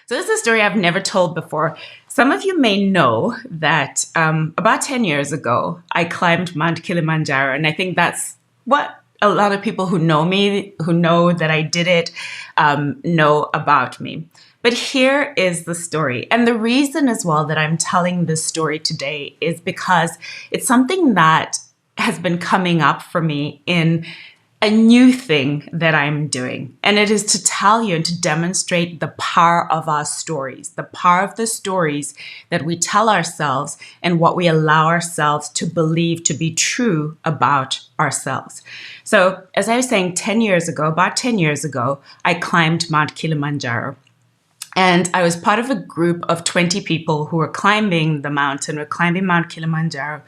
So this is a story I've never told before. Some of you may know that about 10 years ago, I climbed Mount Kilimanjaro. And I think that's what a lot of people who know me, who know that I did it, know about me. But here is the story. And the reason as well that I'm telling this story today is because it's something that has been coming up for me in a new thing that I'm doing. And it is to tell you and to demonstrate the power of our stories, the power of the stories that we tell ourselves and what we allow ourselves to believe to be true about ourselves. So, as I was saying, about 10 years ago, I climbed Mount Kilimanjaro. And I was part of a group of 20 people who were climbing the mountain, were climbing Mount Kilimanjaro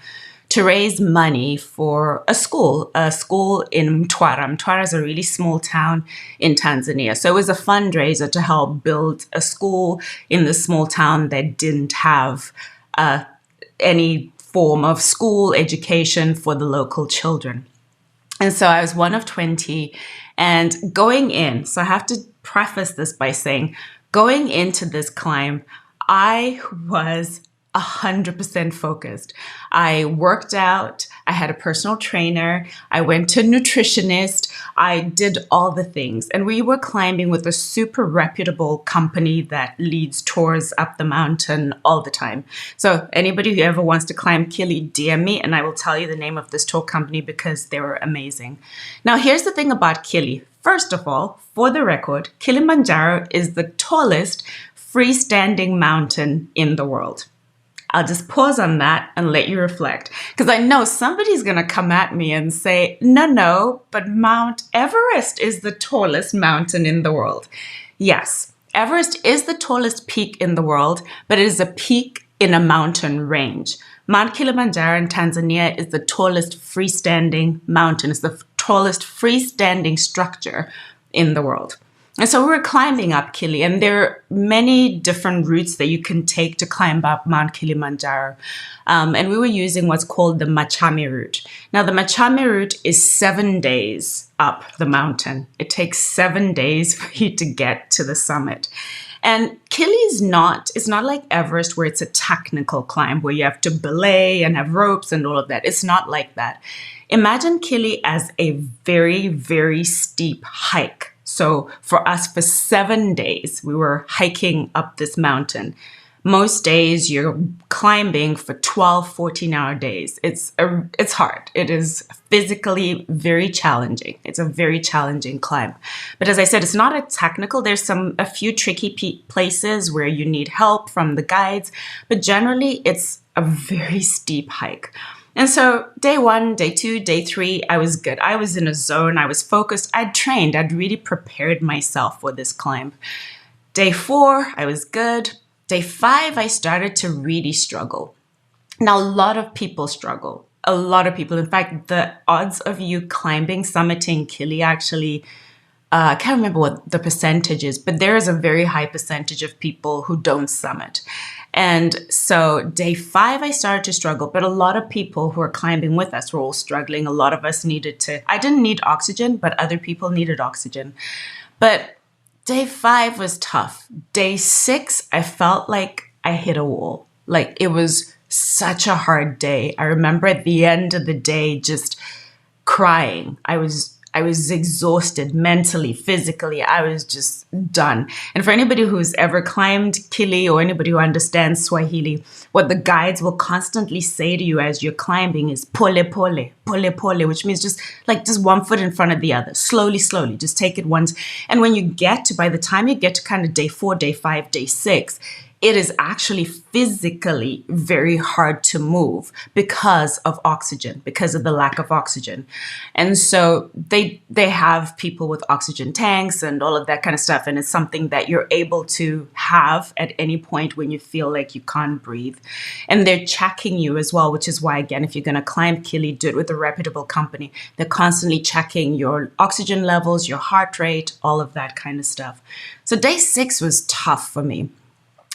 to raise money for a school in Mtwara. Mtwara is a really small town in Tanzania. So it was a fundraiser to help build a school in the small town that didn't have any form of school education for the local children. And so I was one of 20 and going in. So I have to preface this by saying, going into this climb, I was 100% focused. I worked out. I had a personal trainer. I went to a nutritionist. I did all the things. And we were climbing with a super reputable company that leads tours up the mountain all the time. So anybody who ever wants to climb Kili, DM me and I will tell you the name of this tour company because they were amazing. Now, here's the thing about Kili. First of all, for the record, Kilimanjaro is the tallest freestanding mountain in the world. I'll just pause on that and let you reflect. Because I know somebody's going to come at me and say, no, but Mount Everest is the tallest mountain in the world. Yes, Everest is the tallest peak in the world, but it is a peak in a mountain range. Mount Kilimanjaro in Tanzania is the tallest freestanding mountain. It's the tallest freestanding structure in the world. And so we were climbing up Kili, and there are many different routes that you can take to climb up Mount Kilimanjaro. And we were using what's called the Machame route. Now, the Machame route is 7 days up the mountain. It takes 7 days for you to get to the summit. And Kili it's not like Everest where it's a technical climb where you have to belay and have ropes and all of that. It's not like that. Imagine Kili as a very, very steep hike. So for us, for 7 days, we were hiking up this mountain. Most days you're climbing for 12, 14-hour days. It's hard. It is physically very challenging. It's a very challenging climb. But as I said, it's not a technical. There's a few tricky places where you need help from the guides, but generally it's a very steep hike. And so day 1, day 2, day 3, I was good. I was in a zone. I was focused. I'd trained. I'd really prepared myself for this climb. Day 4, I was good. Day 5, I started to really struggle. Now, a lot of people struggle. A lot of people. In fact, the odds of you climbing, summiting Kili actually, I can't remember what the percentage is, but there is a very high percentage of people who don't summit. And so day 5, I started to struggle, but a lot of people who are climbing with us were all struggling. A lot of us I didn't need oxygen, but other people needed oxygen. But day 5 was tough. Day 6, I felt like I hit a wall. Like it was such a hard day. I remember at the end of the day, just crying. I was exhausted mentally, physically. I was just done. And for anybody who's ever climbed Kili or anybody who understands Swahili, what the guides will constantly say to you as you're climbing is pole pole, pole pole, which means just one foot in front of the other, slowly, just take it once. And when by the time you get to kind of day 4, day 5, day 6, it is actually physically very hard to move because of oxygen, because of the lack of oxygen. And so they have people with oxygen tanks and all of that kind of stuff. And it's something that you're able to have at any point when you feel like you can't breathe. And they're checking you as well, which is why, again, if you're going to climb Kili, do it with a reputable company. They're constantly checking your oxygen levels, your heart rate, all of that kind of stuff. So day 6 was tough for me.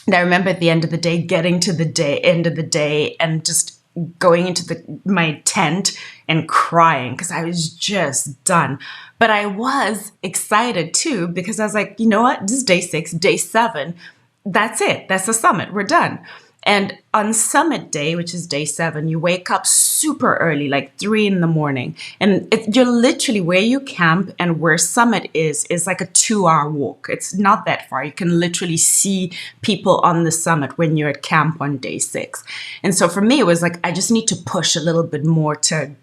And I remember at the end of the day, getting to the end of the day and just going into my tent and crying because I was just done. But I was excited too because I was like, you know what? This is day 6, day 7. that's it. That's the summit. We're done. And on summit day, which is day 7, you wake up super early, like 3 in the morning. And you're literally where you camp and where summit is like a 2-hour walk. It's not that far. You can literally see people on the summit when you're at camp on day 6. And so for me, it was like, I just need to push a little bit more to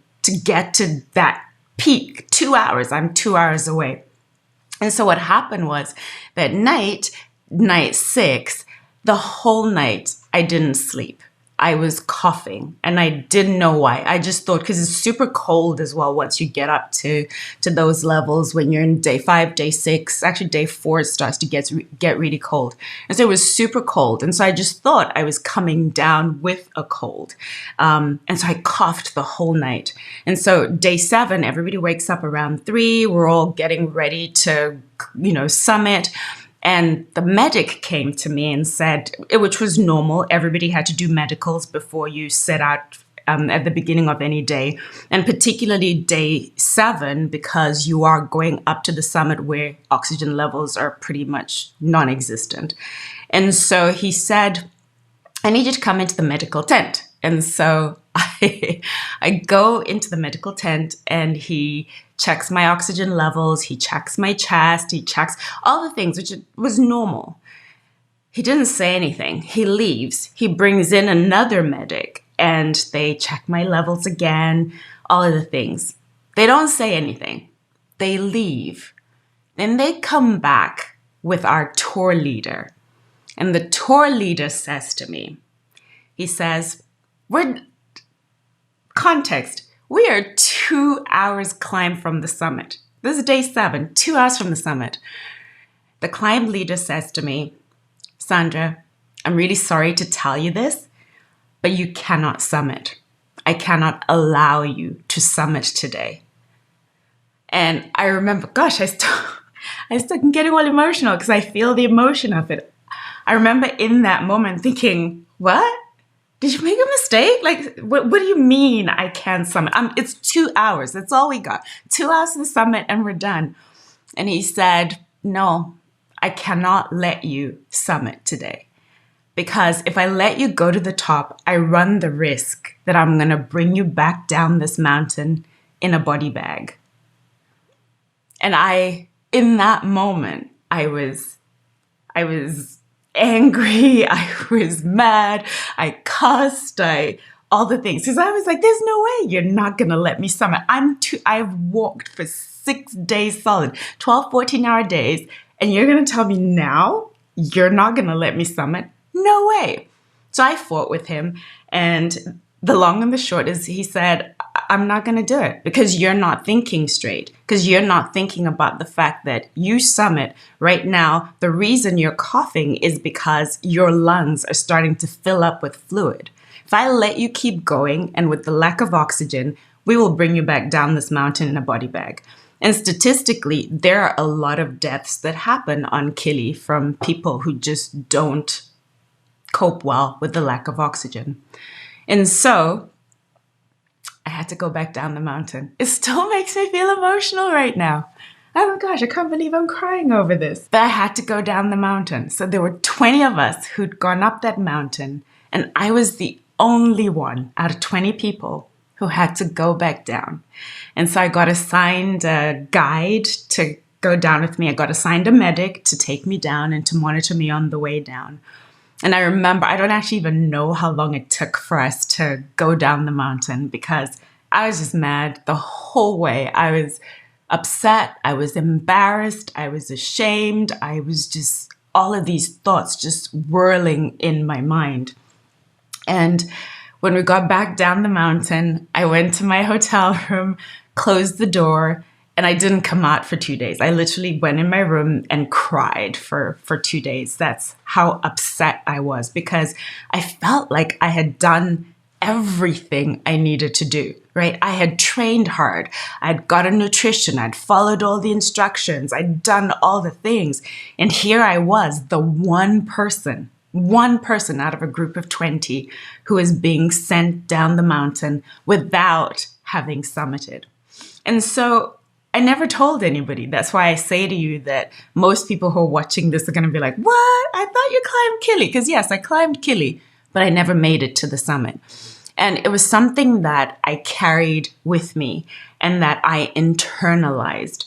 get to that peak. 2 hours. I'm 2 hours away. And so what happened was that night 6, the whole night, I didn't sleep. I was coughing and I didn't know why. I just thought, because it's super cold as well once you get up to those levels when you're in day 5, day 6, actually day 4 it starts to get really cold. And so it was super cold. And so I just thought I was coming down with a cold. And so I coughed the whole night. And so day 7, everybody wakes up around 3. We're all getting ready to, summit. And the medic came to me and said, which was normal, everybody had to do medicals before you set out at the beginning of any day. And particularly day 7, because you are going up to the summit where oxygen levels are pretty much non-existent. And so he said, I need you to come into the medical tent. And so I go into the medical tent and he checks my oxygen levels, he checks my chest, he checks all the things, which was normal. He didn't say anything. He leaves. He brings in another medic and they check my levels again, all of the things. They don't say anything. They leave. Then they come back with our tour leader. And the tour leader says to me, he says, we are 2 hours climb from the summit. This is day 7, 2 hours from the summit. The climb leader says to me, Sandra, I'm really sorry to tell you this, but you cannot summit. I cannot allow you to summit today. And I remember, gosh, I still getting all emotional because I feel the emotion of it. I remember in that moment thinking, what? Did you make a mistake? Like, what do you mean I can't summit? It's 2 hours. That's all we got. 2 hours to the summit and we're done. And he said, no, I cannot let you summit today. Because if I let you go to the top, I run the risk that I'm going to bring you back down this mountain in a body bag. And in that moment, I was angry, I was mad, I cussed, all the things. Because I was like, there's no way you're not going to let me summit. I've walked for 6 days solid, 12, 14-hour days, and you're going to tell me now you're not going to let me summit? No way. So I fought with him, and the long and the short is he said, I'm not going to do it because you're not thinking straight, because you're not thinking about the fact that you summit right now. The reason you're coughing is because your lungs are starting to fill up with fluid. If I let you keep going and with the lack of oxygen, we will bring you back down this mountain in a body bag. And statistically, there are a lot of deaths that happen on Kili from people who just don't cope well with the lack of oxygen. And so I had to go back down the mountain. It still makes me feel emotional right now. Oh my gosh, I can't believe I'm crying over this. But I had to go down the mountain. So there were 20 of us who'd gone up that mountain, and I was the only one out of 20 people who had to go back down. And so I got assigned a guide to go down with me. I got assigned a medic to take me down and to monitor me on the way down. And I remember, I don't actually even know how long it took for us to go down the mountain because I was just mad the whole way. I was upset. I was embarrassed. I was ashamed. I was just, all of these thoughts just whirling in my mind. And when we got back down the mountain, I went to my hotel room, closed the door, and I didn't come out for 2 days. I literally went in my room and cried for 2 days. That's how upset I was because I felt like I had done everything I needed to do, right? I had trained hard. I'd got a nutrition. I'd followed all the instructions. I'd done all the things. And here I was, the one person out of a group of 20 who is being sent down the mountain without having summited. And so I never told anybody. That's why I say to you that most people who are watching this are going to be like, what? I thought you climbed Kili. Because yes, I climbed Kili, but I never made it to the summit. And it was something that I carried with me and that I internalized.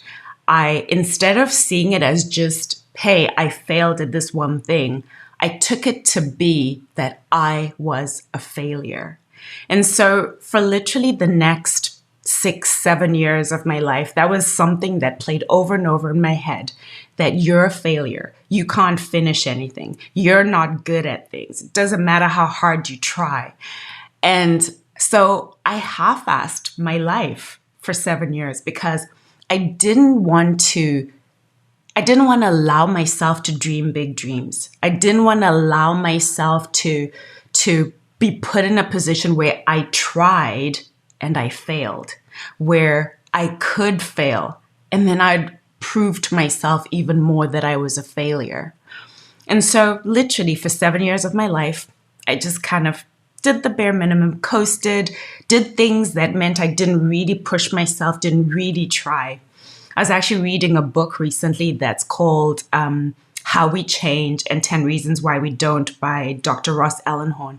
Instead of seeing it as just, hey, I failed at this one thing, I took it to be that I was a failure. And so for literally the next 6-7 years of my life, that was something that played over and over in my head, that you're a failure. You can't finish anything. You're not good at things. It doesn't matter how hard you try. And so I half-assed my life for 7 years because I didn't want to allow myself to dream big dreams. I didn't want to allow myself to be put in a position where I tried and I failed, where I could fail. And then I'd prove to myself even more that I was a failure. And so literally for 7 years of my life, I just kind of did the bare minimum, coasted, did things that meant I didn't really push myself, didn't really try. I was actually reading a book recently that's called How We Change and 10 Reasons Why We Don't by Dr. Ross Ellenhorn.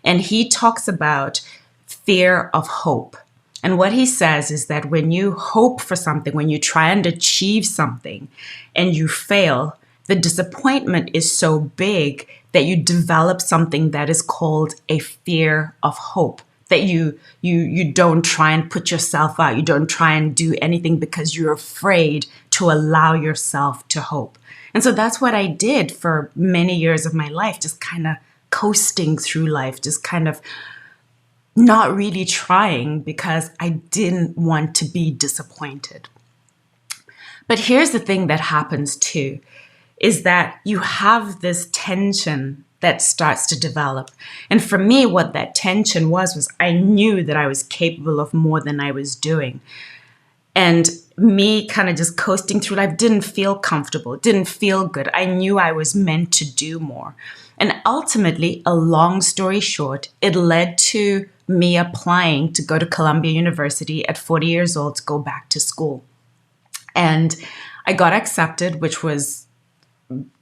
And he talks about fear of hope. And what he says is that when you hope for something, when you try and achieve something and you fail, the disappointment is so big that you develop something that is called a fear of hope. That you don't try and put yourself out. You don't try and do anything because you're afraid to allow yourself to hope. And so that's what I did for many years of my life, just kind of coasting through life, just kind of not really trying because I didn't want to be disappointed. But here's the thing that happens too, is that you have this tension that starts to develop. And for me, what that tension was I knew that I was capable of more than I was doing. And me kind of just coasting through life didn't feel comfortable, didn't feel good. I knew I was meant to do more. And ultimately, a long story short, it led to me applying to go to Columbia University at 40 years old to go back to school. And I got accepted, which was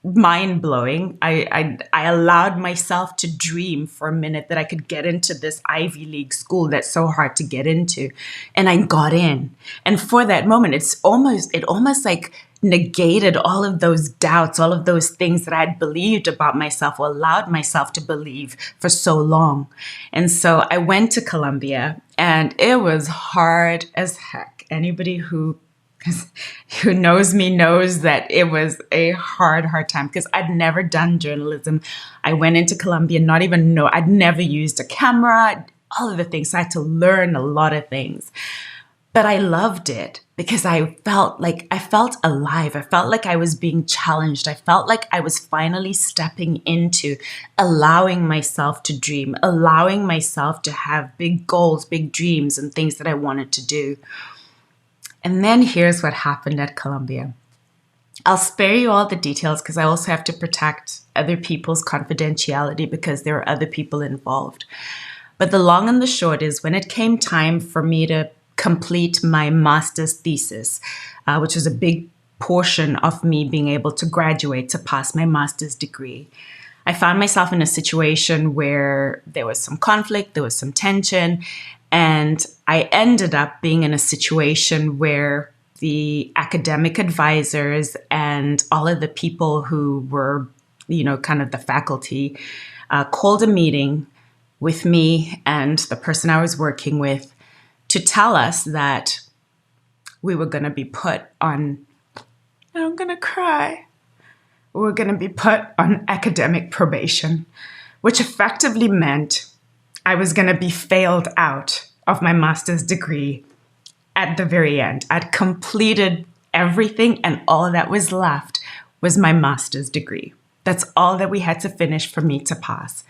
mind-blowing. I allowed myself to dream for a minute that I could get into this Ivy League school that's so hard to get into. And I got in. And for that moment, it almost like negated all of those doubts, all of those things that I had believed about myself or allowed myself to believe for so long. And so I went to Columbia and it was hard as heck. Anybody who knows me knows that it was a hard time because I'd never done journalism. I went into Columbia, I'd never used a camera, all of the things. So I had to learn a lot of things. But I loved it because I felt alive. I felt like I was being challenged. I felt like I was finally stepping into allowing myself to dream, allowing myself to have big goals, big dreams, and things that I wanted to do. And then here's what happened at Columbia. I'll spare you all the details because I also have to protect other people's confidentiality because there are other people involved. But the long and the short is when it came time for me to complete my master's thesis, which was a big portion of me being able to graduate to pass my master's degree, I found myself in a situation where there was some conflict, there was some tension, and I ended up being in a situation where the academic advisors and all of the people who were, kind of the faculty, called a meeting with me and the person I was working with to tell us that we were going to be put on, and I'm going to cry, we were going to be put on academic probation, which effectively meant I was going to be failed out of my master's degree at the very end. I'd completed everything and all that was left was my master's degree. That's all that we had to finish for me to pass.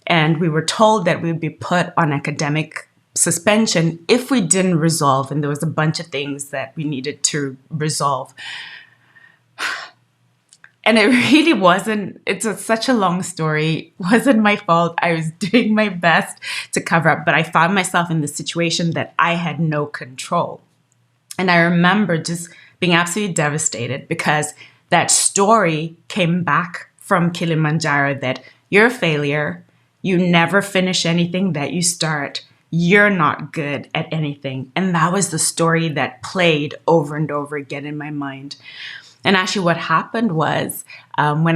And we were told that we would be put on academic suspension if we didn't resolve. And there was a bunch of things that we needed to resolve. And it really wasn't, such a long story. It wasn't my fault. I was doing my best to cover up, but I found myself in the situation that I had no control. And I remember just being absolutely devastated because that story came back from Kilimanjaro that you're a failure. You never finish anything that you start. You're not good at anything. And that was the story that played over and over again in my mind. And actually what happened was when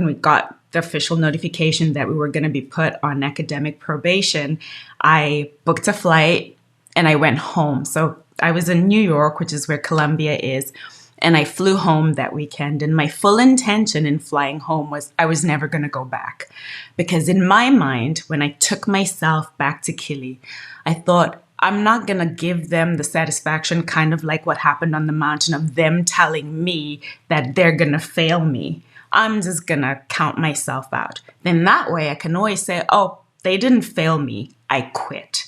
we got the official notification that we were going to be put on academic probation, I booked a flight and I went home. So I was in New York, which is where Columbia is, and I flew home that weekend. And my full intention in flying home was I was never going to go back. Because in my mind, when I took myself back to Kili, I thought, I'm not going to give them the satisfaction, kind of like what happened on the mountain, of them telling me that they're going to fail me. I'm just going to count myself out. Then that way I can always say, oh, they didn't fail me. I quit.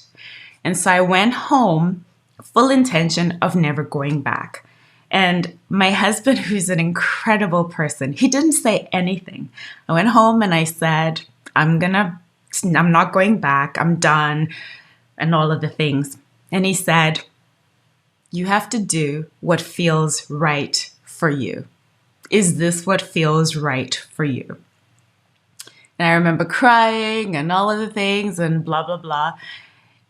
And so I went home, full intention of never going back. And my husband, who's an incredible person, he didn't say anything. I went home and I said, I'm not going back. I'm done. And all of the things. And he said, you have to do what feels right for you. Is this what feels right for you? And I remember crying and all of the things and blah, blah, blah.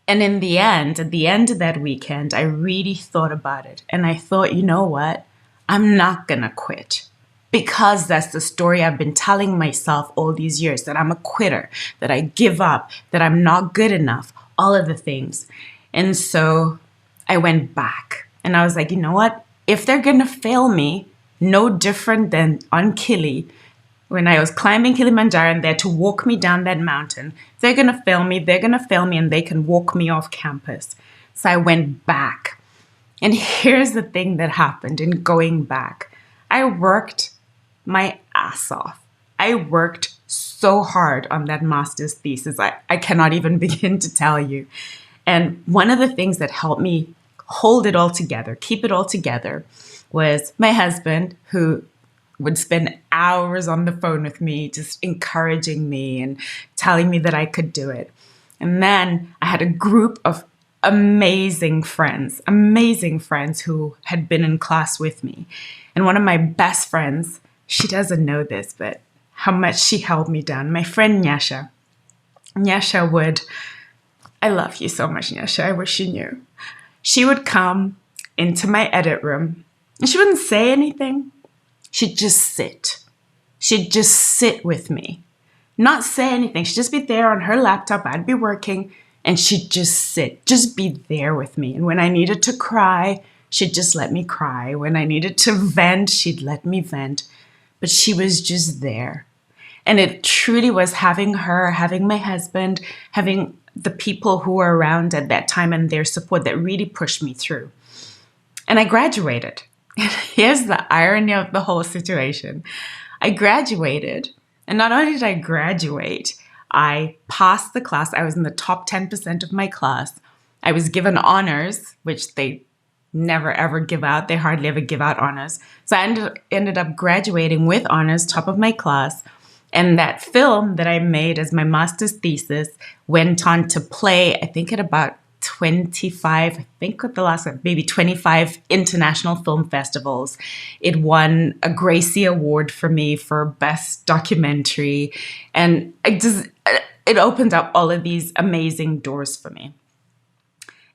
And in the end, at the end of that weekend, I really thought about it. And I thought, you know what? I'm not going to quit. Because that's the story I've been telling myself all these years, that I'm a quitter, that I give up, that I'm not good enough, all of the things. And so I went back and I was like, you know what? If they're going to fail me, no different than on Kili, when I was climbing Kilimanjaro and they're to walk me down that mountain, if they're going to fail me, they're going to fail me and they can walk me off campus. So I went back. And here's the thing that happened in going back. I worked my ass off. I worked so hard on that master's thesis. I cannot even begin to tell you. And one of the things that helped me hold it all together, keep it all together, was my husband, who would spend hours on the phone with me, just encouraging me and telling me that I could do it. And then I had a group of amazing friends who had been in class with me. And one of my best friends, she doesn't know this, but how much she held me down. My friend Nyasha. I love you so much, Nyasha. I wish you knew. She would come into my edit room and she wouldn't say anything. She'd just sit. She'd just sit with me. Not say anything. She'd just be there on her laptop. I'd be working and she'd just sit, just be there with me. And when I needed to cry, she'd just let me cry. When I needed to vent, she'd let me vent. But she was just there. And it truly was having her, having my husband, having the people who were around at that time and their support that really pushed me through. And I graduated. And here's the irony of the whole situation. I graduated. And not only did I graduate, I passed the class. I was in the top 10% of my class. I was given honors, which they never ever give out. They hardly ever give out honors. So I ended up graduating with honors, top of my class. And that film that I made as my master's thesis went on to play, I think at about 25, I think at the last one, maybe 25 international film festivals. It won a Gracie Award for me for Best Documentary. And it opened up all of these amazing doors for me.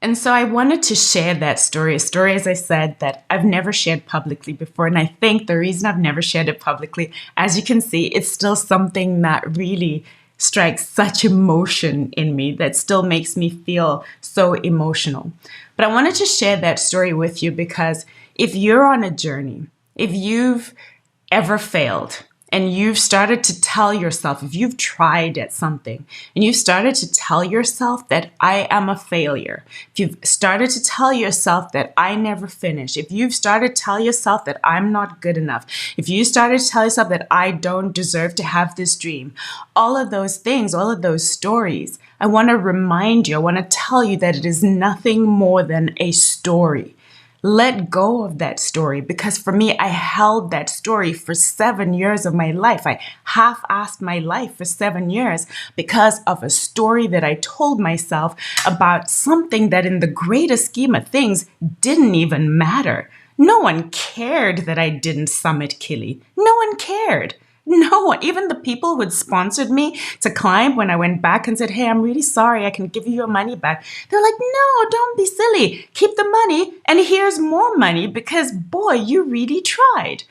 And so I wanted to share that story, a story, as I said, that I've never shared publicly before. And I think the reason I've never shared it publicly, as you can see, it's still something that really strikes such emotion in me, that still makes me feel so emotional. But I wanted to share that story with you because if you're on a journey, if you've ever failed, and you've started to tell yourself, if you've tried at something and you've started to tell yourself that I am a failure, if you've started to tell yourself that I never finish, if you've started to tell yourself that I'm not good enough, if you started to tell yourself that I don't deserve to have this dream, all of those things, all of those stories, I want to remind you, I want to tell you that it is nothing more than a story. let go of that story, because for me, I held that story for 7 years of my life. I half-assed my life for 7 years because of a story that I told myself about something that in the greater scheme of things didn't even matter. No one cared that I didn't summit Kili. No one cared. No one, even the people who had sponsored me to climb, when I went back and said, hey, I'm really sorry, I can give you your money back. They're like, no, don't be silly. Keep the money and here's more money because, boy, you really tried.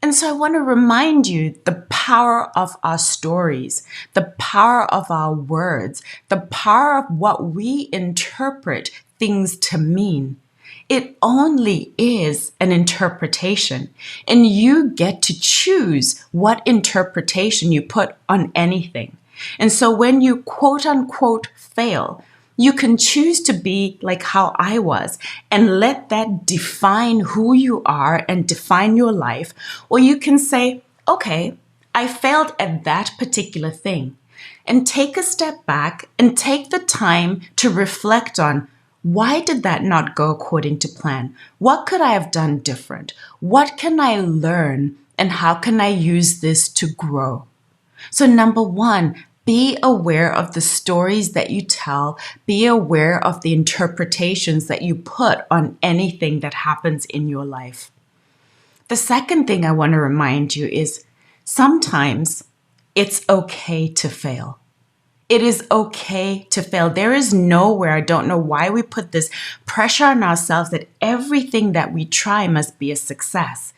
And so I want to remind you the power of our stories, the power of our words, the power of what we interpret things to mean. It only is an interpretation, and you get to choose what interpretation you put on anything. And so when you quote unquote fail, you can choose to be like how I was and let that define who you are and define your life. Or you can say, okay, I failed at that particular thing, and take a step back and take the time to reflect on, why did that not go according to plan? What could I have done different? What can I learn? And how can I use this to grow? So number one, be aware of the stories that you tell. Be aware of the interpretations that you put on anything that happens in your life. The second thing I want to remind you is sometimes it's okay to fail. It is okay to fail. There is nowhere, I don't know why we put this pressure on ourselves that everything that we try must be a success.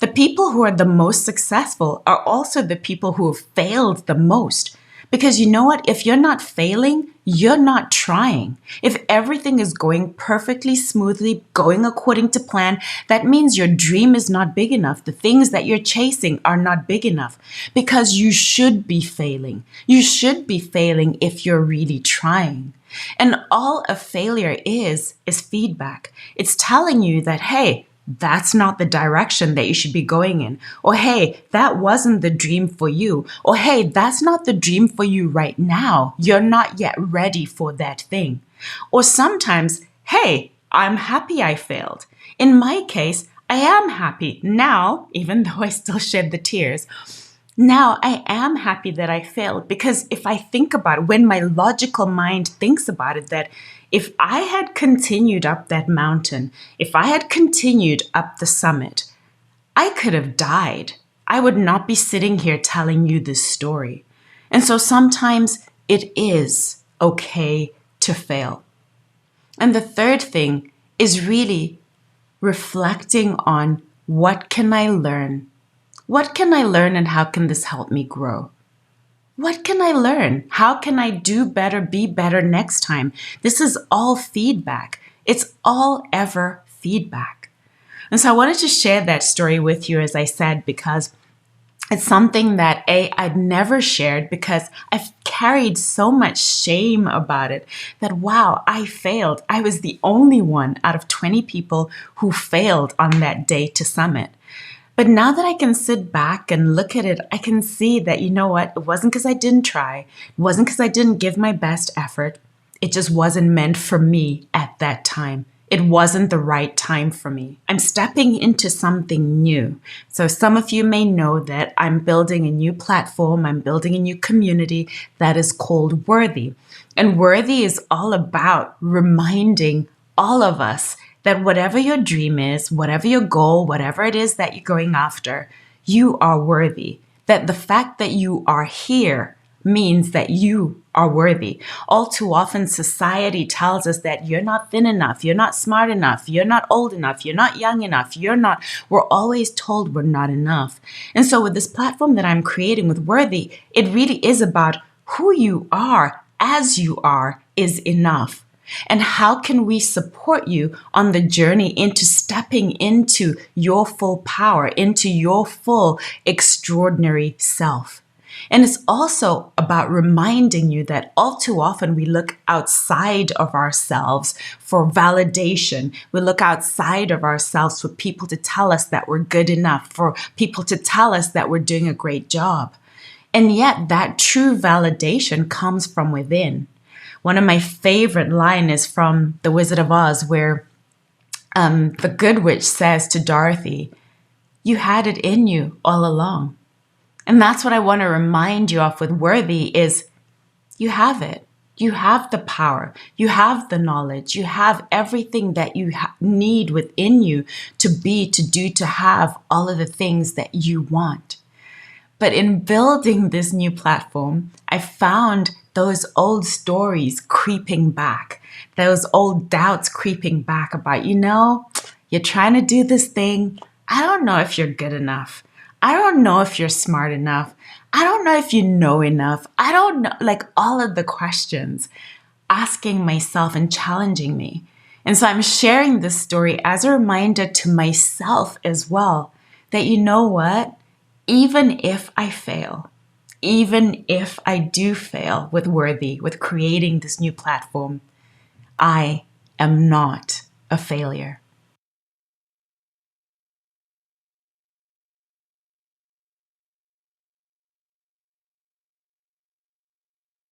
The people who are the most successful are also the people who have failed the most. Because you know what? If you're not failing, you're not trying. If everything is going perfectly smoothly, going according to plan, that means your dream is not big enough. The things that you're chasing are not big enough, because you should be failing. You should be failing if you're really trying. And all a failure is feedback. It's telling you that, hey, that's not the direction that you should be going in. Or, hey, that wasn't the dream for you. Or, hey, that's not the dream for you right now. You're not yet ready for that thing. Or sometimes, hey, I'm happy I failed. In my case, I am happy now, even though I still shed the tears. Now I am happy that I failed, because if I think about it, when my logical mind thinks about it, that if I had continued up that mountain, if I had continued up the summit, I could have died. I would not be sitting here telling you this story. And so sometimes it is okay to fail. And the third thing is really reflecting on, what can I learn? What can I learn, and how can this help me grow? What can I learn? How can I do better, be better next time? This is all feedback. It's all ever feedback. And so I wanted to share that story with you, as I said, because it's something that I'd never shared, because I've carried so much shame about it that, wow, I failed. I was the only one out of 20 people who failed on that day to summit. But now that I can sit back and look at it, I can see that, you know what? It wasn't because I didn't try. It wasn't because I didn't give my best effort. It just wasn't meant for me at that time. It wasn't the right time for me. I'm stepping into something new. So some of you may know that I'm building a new platform. I'm building a new community that is called Worthy. And Worthy is all about reminding all of us that whatever your dream is, whatever your goal, whatever it is that you're going after, you are worthy. That the fact that you are here means that you are worthy. All too often, society tells us that you're not thin enough, you're not smart enough, you're not old enough, you're not young enough, we're always told we're not enough. And so with this platform that I'm creating with Worthy, it really is about who you are as you are is enough. And how can we support you on the journey into stepping into your full power, into your full extraordinary self? And it's also about reminding you that all too often we look outside of ourselves for validation. We look outside of ourselves for people to tell us that we're good enough, for people to tell us that we're doing a great job. And yet that true validation comes from within. One of my favorite lines is from The Wizard of Oz, where The good witch says to Dorothy, you had it in you all along. And that's what I want to remind you of with Worthy is you have it. You have the power. You have the knowledge. You have everything that you need within you to be, to do, to have all of the things that you want. But in building this new platform, I found those old stories creeping back, those old doubts creeping back about, you're trying to do this thing. I don't know if you're good enough. I don't know if you're smart enough. I don't know if you know enough. I don't know, like all of the questions, asking myself and challenging me. And so I'm sharing this story as a reminder to myself as well that you know what? Even if I fail, even if I do fail with Worthy, with creating this new platform, I am not a failure.